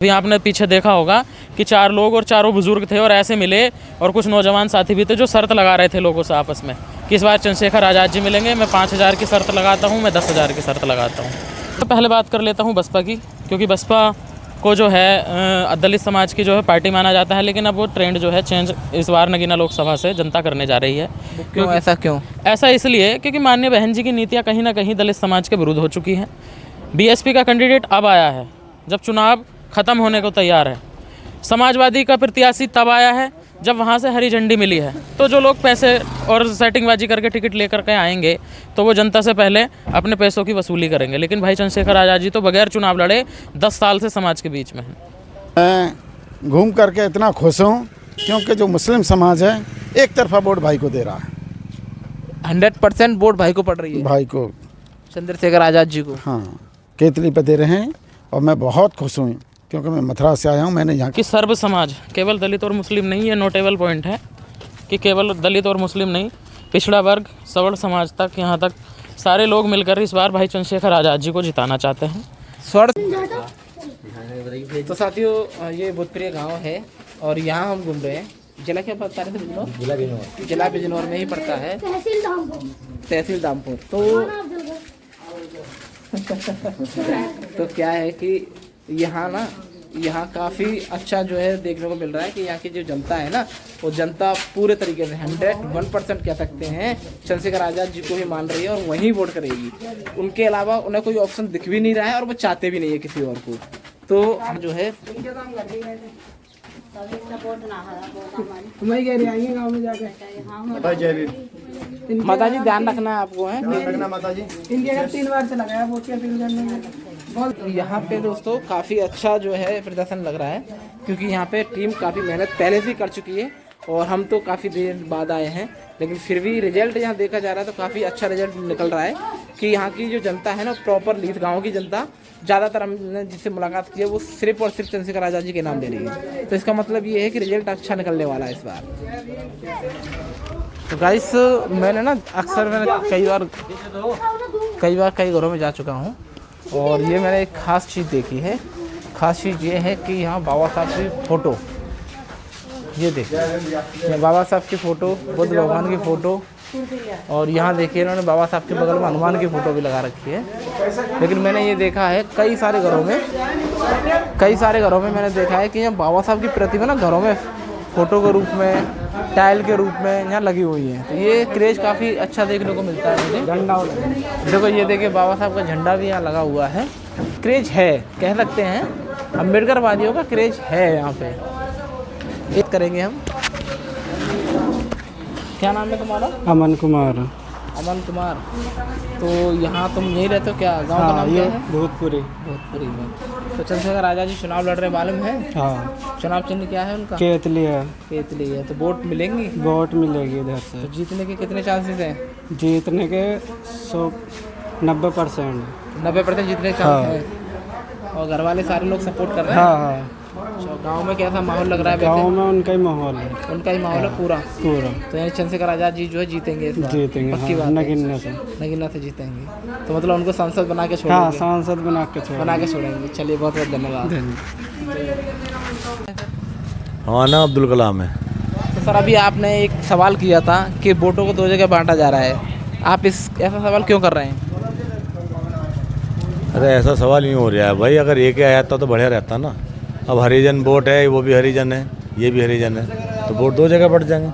अभी आपने पीछे देखा होगा कि 4 लोग और चारों बुजुर्ग थे और ऐसे मिले और कुछ नौजवान साथी भी थे जो शर्त लगा रहे थे लोगों से आपस में कि इस बार चंद्रशेखर आज़ाद जी मिलेंगे। मैं 5,000 की शर्त लगाता हूँ, मैं 10,000 की शर्त लगाता हूँ। तो पहले बात कर लेता हूँ बसपा की, क्योंकि बसपा को जो है दलित समाज की जो है पार्टी माना जाता है, लेकिन अब वो ट्रेंड जो है चेंज इस बार नगीना लोकसभा से जनता करने जा रही है। क्यों ऐसा इसलिए क्योंकि माननीय बहन जी की नीतियाँ कहीं ना कहीं दलित समाज के विरुद्ध हो चुकी हैं। बीएसपी का कैंडिडेट अब आया है जब चुनाव ख़त्म होने को तैयार है। समाजवादी का प्रत्याशी तब आया है जब वहाँ से हरी झंडी मिली है। तो जो लोग पैसे और सेटिंगबाजी करके टिकट लेकर के आएंगे तो वो जनता से पहले अपने पैसों की वसूली करेंगे। लेकिन भाई चंद्रशेखर आज़ाद जी तो बगैर चुनाव लड़े 10 साल से समाज के बीच में हैं। मैं घूम करके इतना खुश हूँ क्योंकि जो मुस्लिम समाज है एक तरफा वोट भाई को दे रहा है। 100% वोट भाई को पड़ रही है, भाई को, चंद्रशेखर आज़ाद जी को। हाँ, केतली पे दे रहे हैं और मैं बहुत खुश हूँ क्योंकि मैं मथुरा से आया हूँ। मैंने यहाँ कि सर्व समाज, केवल दलित और मुस्लिम नहीं, ये नोटेबल पॉइंट है कि केवल दलित और मुस्लिम नहीं, पिछड़ा वर्ग, सवर्ण समाज तक, यहाँ तक सारे लोग मिलकर इस बार भाई चंद्रशेखर आज़ाद जी को जिताना चाहते हैं। तो साथियों, ये भूतप्रिय गांव है और यहाँ हम घूम रहे हैं। जिला क्या बता रहे थे? जिला बिजनौर में ही पड़ता है, तहसील दामपुर। तो क्या है कि यहाँ काफ़ी अच्छा जो है देखने को मिल रहा है कि यहाँ की जो जनता है ना, वो जनता पूरे तरीके से 101% कह सकते हैं चंद्रशेखर आज़ाद जी को ही मान रही है और वहीं वोट करेगी। उनके अलावा उन्हें कोई ऑप्शन दिख भी नहीं रहा है और वो चाहते भी नहीं है किसी और को। तो जो है माता जी ध्यान रखना है आपको, है माता जी 3 बार से लगाया वोट की अपील करने में। यहाँ पे दोस्तों काफ़ी अच्छा जो है प्रदर्शन लग रहा है, क्योंकि यहाँ पे टीम काफ़ी मेहनत पहले से ही कर चुकी है और हम तो काफ़ी देर बाद आए हैं, लेकिन फिर भी रिजल्ट यहाँ देखा जा रहा है तो काफ़ी अच्छा रिजल्ट निकल रहा है कि यहाँ की जो जनता है ना, प्रॉपर लीथ गाँव की जनता, ज़्यादातर हमने जिससे मुलाकात की है वो सिर्फ और सिर्फ चंद्रशेखर आज़ाद जी के नाम ले रही है। तो इसका मतलब ये है कि रिजल्ट अच्छा निकलने वाला है इस बार। तो गाइस, मैंने ना कई बार कई घरों में जा चुका हूँ और ये मैंने एक ख़ास चीज़ देखी है। ख़ास चीज़ ये है कि यहाँ बाबा साहब की फ़ोटो, ये देखिए, बाबा साहब की फ़ोटो, बुद्ध भगवान की फ़ोटो, और यहाँ देखिए इन्होंने बाबा साहब के बगल में हनुमान की फ़ोटो भी लगा रखी है। लेकिन मैंने ये देखा है कई सारे घरों में मैंने देखा है कि यहाँ बाबा साहब की प्रतिमा ना घरों में फ़ोटो के रूप में, टाइल के रूप में यहाँ लगी हुई है। तो ये क्रेज़ काफ़ी अच्छा देखने को मिलता है मुझे। झंडा देखो, ये देखिए बाबा साहब का झंडा भी यहाँ लगा हुआ है। क्रेज़ है, कह सकते हैं अम्बेडकरवादियों का क्रेज़ है यहाँ पे। एक करेंगे हम। क्या नाम है तुम्हारा? अमन कुमार। अमन कुमार। तो यहाँ तुम यहीं रहते हो क्या? गांव का नाम क्या है? भूतपुरी में। तो चंद्रशेखर आज़ाद जी चुनाव लड़ रहे, मालूम है? हाँ। चुनाव चिन्ह क्या है उनका? केतली है। केतली है। तो वोट मिलेंगी? वोट मिलेगी इधर से। तो जीतने के कितने चांसेस हैं? जीतने के 90%। 90% जीतने के चांस हैं। और घर वाले सारे लोग सपोर्ट कर रहे हैं? हाँ। गांव में कैसा माहौल लग रहा है? गांव में उनका ही माहौल है। उनका ही माहौल है पूरा। तो यानी चंद्रशेखर आज़ाद जी जो है जीतेंगे इस बार? जीतेंगे, पक्की बात है। नगीना से जीतेंगे। तो मतलब उनको सांसद बना के छोड़ेंगे? हाँ, सांसद बना के छोड़ेंगे। चलिए, बहुत बहुत धन्यवाद। हमारा नाम अब्दुल कलाम है। तो सर, अभी आपने एक सवाल किया था कि वोटों को 2 जगह बांटा जा रहा है। आप ऐसा सवाल क्यों कर रहे हैं? अरे ऐसा सवाल नहीं हो रहा है भाई, अगर एक ही आया था तो बढ़िया रहता ना। अब हरिजन वोट है, वो भी हरिजन है, ये भी हरिजन है, तो वोट 2 जगह बढ़ जाएंगे।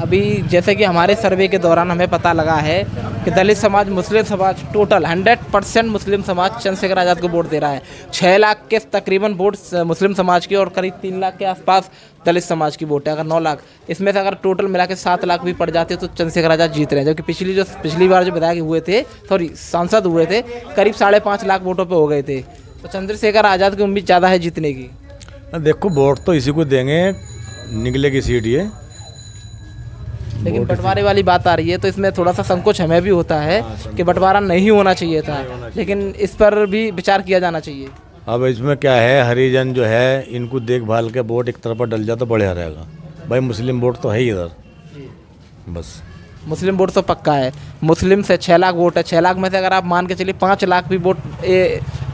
अभी जैसे कि हमारे सर्वे के दौरान हमें पता लगा है कि दलित समाज, मुस्लिम समाज, टोटल 100% मुस्लिम समाज चंद्रशेखर आज़ाद को वोट दे रहा है। 6 लाख के तकरीबन वोट मुस्लिम समाज की और करीब 3 लाख के आसपास दलित समाज की वोट है। अगर 9 लाख, इसमें से अगर टोटल मिला के 7 लाख भी पड़ जाते तो चंद्रशेखर आज़ाद जीत रहे हैं। जबकि पिछली बार जो विधायक हुए थे, सांसद हुए थे, करीब 5.5 लाख वोटों पर हो गए थे। तो चंद्रशेखर आज़ाद की उम्मीद ज़्यादा है जीतने की। देखो, वोट तो इसी को देंगे, निकलेगी सीट ये। लेकिन बंटवारे वाली बात आ रही है तो इसमें थोड़ा सा संकोच हमें भी होता है कि बंटवारा नहीं होना चाहिए था, लेकिन इस पर भी विचार किया जाना चाहिए। अब इसमें क्या है, हरिजन जो है इनको देखभाल के वोट एक तरफ डल जाए तो बढ़िया रहेगा भाई। मुस्लिम वोट तो है ही इधर, बस मुस्लिम वोट तो पक्का है। मुस्लिम से 6 लाख वोट है। 6 लाख में से अगर आप मान के चलिए 5 लाख भी वोट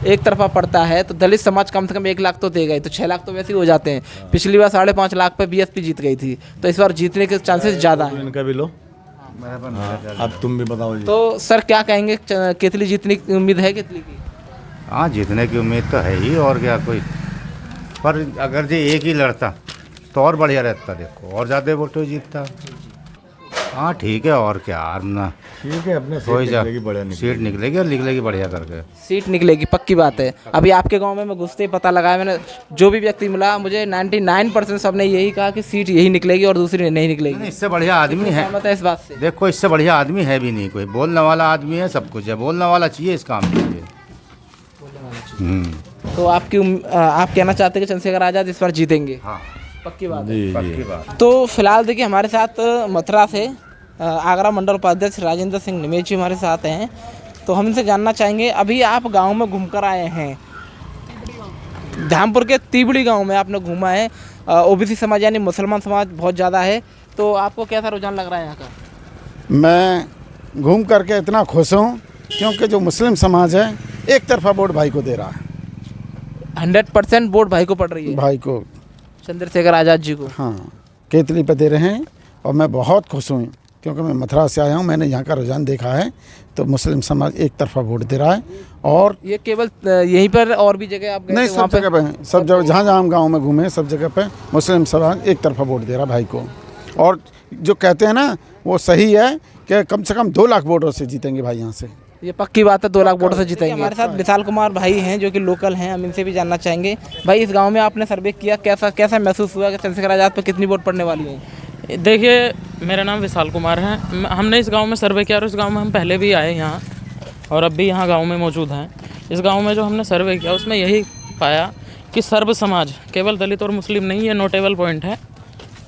एक तरफा पड़ता है तो दलित समाज कम से कम 1 लाख तो देगा ही, तो 6 लाख तो वैसे ही हो जाते हैं। पिछली बार 5.5 लाख पे बीएसपी जीत गई थी, तो इस बार जीतने के चांसेस ज़्यादा हैं। इनका भी लो। हाँ, अब तुम भी बताओ जी। तो सर क्या कहेंगे, केतली जीतने की उम्मीद है केतली की? हाँ, जीतने की उम्मीद तो है ही, और क्या कोई। पर अगर जो एक ही लड़ता तो और बढ़िया रहता, देखो और ज़्यादा वोटों जीतता। हाँ ठीक है, और क्या ना, ठीक है, अपने कोई सीट निकलेगी, बढ़िया निकलेगी। सीट निकलेगी और निकलेगी बढ़िया करके। सीट निकलेगी, पक्की बात है। अभी आपके गांव में मैं घुसते ही पता लगाया मैंने, जो भी व्यक्ति मिला मुझे 99% सबने यही कहा कि सीट यही निकलेगी और दूसरी नहीं निकलेगी। नहीं, इससे बढ़िया आदमी है, सहमत है इस बात से? देखो इससे बढ़िया आदमी है भी नहीं कोई। बोलने वाला आदमी है, सब कुछ है, बोलने वाला चाहिए इस काम के लिए। तो आप कहना चाहते हैं कि चंद्रशेखर आज़ाद इस बार जीतेंगे? हाँ, पक्की बात है। जी जी। पक्की बात। तो फिलहाल देखिए हमारे साथ मथुरा से आगरा मंडल उपाध्यक्ष राजेंद्र सिंह निमेश जी हमारे साथ हैं। तो हम इनसे जानना चाहेंगे, अभी आप गांव में घूमकर आए हैं, धामपुर के तिबड़ी गांव में आपने घूमा है। ओबीसी समाज यानी मुसलमान समाज बहुत ज़्यादा है, तो आपको कैसा रुझान लग रहा है यहाँ का? मैं घूम करके इतना खुश हूँ क्योंकि जो मुस्लिम समाज है एक तरफा वोट भाई को दे रहा है। 100% वोट भाई को पड़ रही है, भाई को, चंद्रशेखर आज़ाद जी को। हाँ, केतली पे दे रहे हैं और मैं बहुत खुश हूँ क्योंकि मैं मथुरा से आया हूँ। मैंने यहाँ का रुझान देखा है तो मुस्लिम समाज एक तरफा वोट दे रहा है। और ये केवल यहीं पर, और भी जगह आप गए नहीं, थे वहाँ सब जगह पे हैं, सब जगह जहाँ जहाँ हम गाँव में घूमे सब जगह पे मुस्लिम समाज एक तरफा वोट दे रहा है भाई को। और जो कहते हैं ना वो सही है कि कम से कम 2 लाख वोटों से जीतेंगे भाई यहाँ से। ये पक्की बात है, 2 लाख वोटों से जीतेंगे। हमारे साथ विशाल कुमार भाई हैं जो कि लोकल हैं, हम इनसे भी जानना चाहेंगे। भाई, इस गांव में आपने सर्वे किया, कैसा महसूस हुआ कि चंद्रशेखर आज़ाद पर कितनी वोट पड़ने वाली है? देखिए, मेरा नाम विशाल कुमार है। हमने इस गांव में सर्वे किया और इस गांव में हम पहले भी आए यहाँ और अब भी यहाँ गांव में मौजूद हैं। इस गांव में जो हमने सर्वे किया उसमें यही पाया कि सर्व समाज, केवल दलित और मुस्लिम नहीं, ये नोटेबल पॉइंट है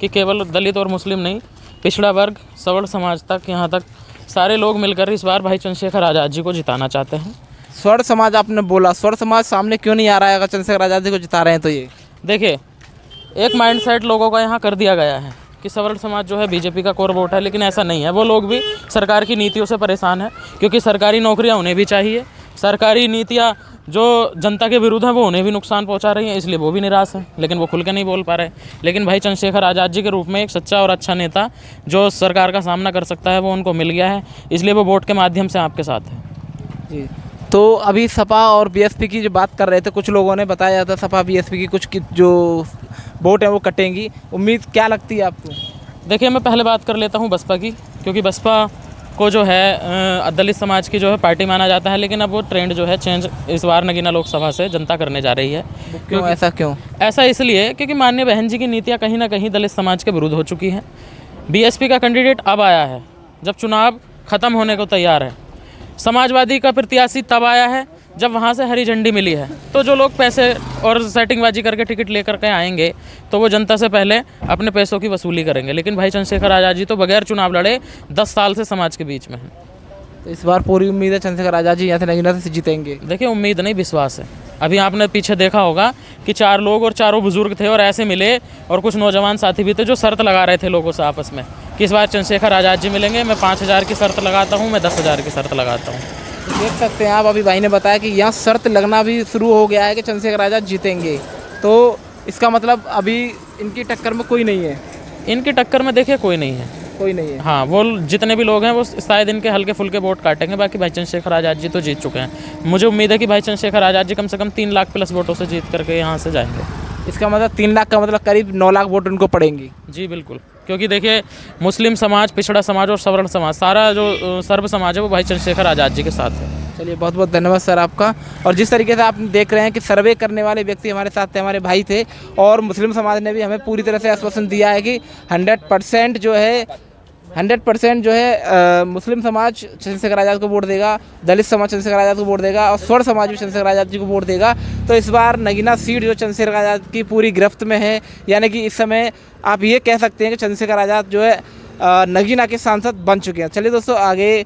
कि केवल दलित और मुस्लिम नहीं, पिछड़ा वर्ग, सवर्ण समाज तक, यहाँ तक सारे लोग मिलकर इस बार भाई चंद्रशेखर आज़ाद जी को जिताना चाहते हैं। स्वर्ण समाज आपने बोला, स्वर्ण समाज सामने क्यों नहीं आ रहा है अगर चंद्रशेखर आज़ाद जी को जिता रहे हैं तो? ये देखिए, एक माइंडसेट लोगों का यहाँ कर दिया गया है कि सवर्ण समाज जो है बीजेपी का कोर वोट है, लेकिन ऐसा नहीं है। वो लोग भी सरकार की नीतियों से परेशान है क्योंकि सरकारी नौकरियाँ उन्हें भी चाहिए। सरकारी नीतियाँ जो जनता के विरुद्ध हैं वो उन्हें भी नुकसान पहुंचा रही हैं, इसलिए वो भी निराश हैं, लेकिन वो खुल के नहीं बोल पा रहे। लेकिन भाई चंद्रशेखर आज़ाद जी के रूप में एक सच्चा और अच्छा नेता जो सरकार का सामना कर सकता है वो उनको मिल गया है, इसलिए वो वोट के माध्यम से आपके साथ है। जी। तो अभी सपा और बीएसपी की जो बात कर रहे थे, कुछ लोगों ने बताया जाता सपा बीएसपी की कुछ की जो वोट है वो कटेंगी, उम्मीद क्या लगती है आपको? देखिए, मैं पहले बात कर लेता हूँ बसपा की, क्योंकि बसपा को जो है दलित समाज की जो है पार्टी माना जाता है, लेकिन अब वो ट्रेंड जो है चेंज इस बार नगीना लोकसभा से जनता करने जा रही है। क्यों ऐसा क्यों? ऐसा इसलिए क्योंकि माननीय बहन जी की नीतियाँ कहीं ना कहीं दलित समाज के विरुद्ध हो चुकी हैं। बीएसपी का कैंडिडेट अब आया है जब चुनाव ख़त्म होने को तैयार है। समाजवादी का प्रत्याशी तब आया है जब वहाँ से हरी झंडी मिली है। तो जो लोग पैसे और सेटिंगबाजी करके टिकट लेकर के आएंगे तो वो जनता से पहले अपने पैसों की वसूली करेंगे। लेकिन भाई चंद्रशेखर आज़ाद जी तो बगैर चुनाव लड़े 10 साल से समाज के बीच में हैं। तो इस बार पूरी उम्मीद है चंद्रशेखर आज़ाद जी यहाँ से नगीना से जीतेंगे? देखिए, उम्मीद नहीं, विश्वास है। अभी आपने पीछे देखा होगा कि 4 लोग और चारों बुजुर्ग थे और ऐसे मिले, और कुछ नौजवान साथी भी थे जो शर्त लगा रहे थे लोगों से आपस में कि इस बार चंद्रशेखर आज़ाद जी मिलेंगे। मैं 5,000 की शर्त लगाता हूँ, मैं 10,000 की शर्त लगाता हूँ। देख सकते हैं आप, अभी भाई ने बताया कि यहाँ शर्त लगना भी शुरू हो गया है कि चंद्रशेखर आज़ाद जीतेंगे। तो इसका मतलब अभी इनकी टक्कर में कोई नहीं है? इनकी टक्कर में देखिए कोई नहीं है, कोई नहीं है। हाँ, वो जितने भी लोग हैं वो शायद इनके हल्के फुल्के वोट काटेंगे, बाकी भाई चंद्रशेखर आज़ाद जी तो जीत चुके हैं। मुझे उम्मीद है कि भाई चंद्रशेखर आज़ाद जी कम से कम 3 लाख प्लस वोटों से जीत करके यहाँ से जाएंगे। इसका मतलब 3 लाख का मतलब करीब 9 लाख वोट उनको पड़ेंगी? जी बिल्कुल, क्योंकि देखिए मुस्लिम समाज, पिछड़ा समाज और सवर्ण समाज, सारा जो सर्व समाज है वो भाई चंद्रशेखर आज़ाद जी के साथ है। चलिए, बहुत बहुत धन्यवाद सर आपका। और जिस तरीके से आप देख रहे हैं कि सर्वे करने वाले व्यक्ति हमारे साथ थे, हमारे भाई थे, और मुस्लिम समाज ने भी हमें पूरी तरह से आश्वासन दिया है कि 100% जो है मुस्लिम समाज चंद्रशेखर आज़ाद को वोट देगा, दलित समाज चंद्रशेखर आज़ाद को वोट देगा और स्वर्ण समाज भी चंद्रशेखर आज़ाद जी को वोट देगा। तो इस बार नगीना सीट जो चंद्रशेखर आज़ाद की पूरी गिरफ्त में है, यानी कि इस समय आप ये कह सकते हैं कि चंद्रशेखर आज़ाद जो है नगीना के सांसद बन चुके हैं। चलिए दोस्तों, आगे